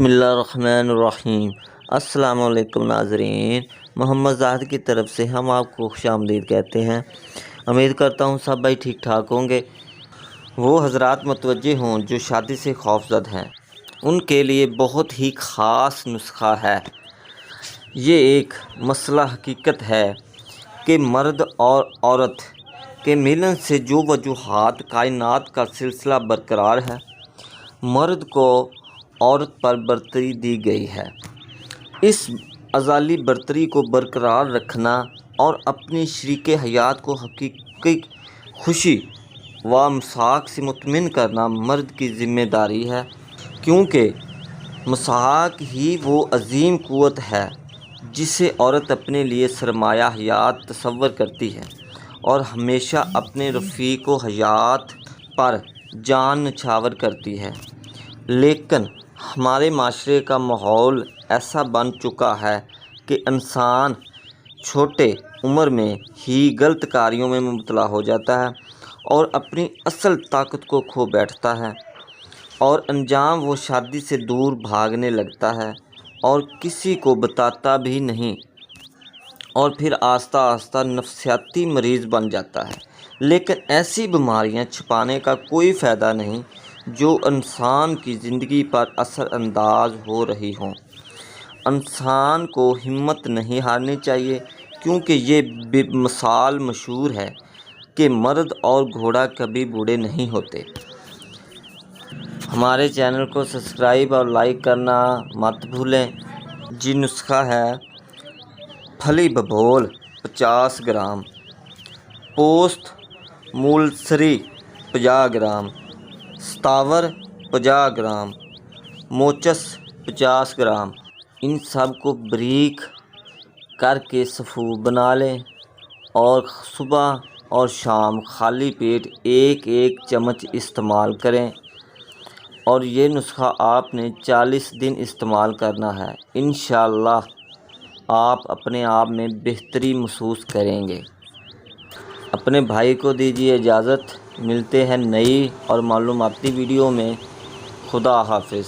بسم اللہ الرحمن الرحیم۔ السلام علیکم ناظرین، محمد زاہد کی طرف سے ہم آپ کو خوش آمدید کہتے ہیں۔ امید کرتا ہوں سب بھائی ٹھیک ٹھاک ہوں گے۔ وہ حضرات متوجہ ہوں جو شادی سے خوفزد ہیں، ان کے لیے بہت ہی خاص نسخہ ہے۔ یہ ایک مسئلہ حقیقت ہے کہ مرد اور عورت کے ملن سے جو وجوہات کائنات کا سلسلہ برقرار ہے، مرد کو عورت پر برتری دی گئی ہے۔ اس ازلی برتری کو برقرار رکھنا اور اپنی شریک حیات کو حقیقی خوشی و مساق سے مطمئن کرنا مرد کی ذمہ داری ہے، کیونکہ مساق ہی وہ عظیم قوت ہے جسے عورت اپنے لیے سرمایہ حیات تصور کرتی ہے اور ہمیشہ اپنے رفیق حیات پر جان نچھاور کرتی ہے۔ لیکن ہمارے معاشرے کا ماحول ایسا بن چکا ہے کہ انسان چھوٹے عمر میں ہی غلط کاریوں میں مبتلا ہو جاتا ہے اور اپنی اصل طاقت کو کھو بیٹھتا ہے، اور انجام وہ شادی سے دور بھاگنے لگتا ہے اور کسی کو بتاتا بھی نہیں، اور پھر آہستہ آہستہ نفسیاتی مریض بن جاتا ہے۔ لیکن ایسی بیماریاں چھپانے کا کوئی فائدہ نہیں جو انسان کی زندگی پر اثر انداز ہو رہی ہوں۔ انسان کو ہمت نہیں ہارنی چاہیے، کیونکہ یہ مثال مشہور ہے کہ مرد اور گھوڑا کبھی بوڑھے نہیں ہوتے۔ ہمارے چینل کو سبسکرائب اور لائک کرنا مت بھولیں۔ جی نسخہ ہے: پھلی ببول 50 گرام، پوست مولسری 50 گرام، ستاور 50 گرام، موچس 50 گرام۔ ان سب کو باریک کر کے سفو بنا لیں اور صبح اور شام خالی پیٹ ایک ایک چمچ استعمال کریں، اور یہ نسخہ آپ نے 40 دن استعمال کرنا ہے۔ انشاءاللہ آپ اپنے آپ میں بہتری محسوس کریں گے۔ اپنے بھائی کو دیجیے اجازت، ملتے ہیں نئی اور معلوماتی ویڈیو میں۔ خدا حافظ۔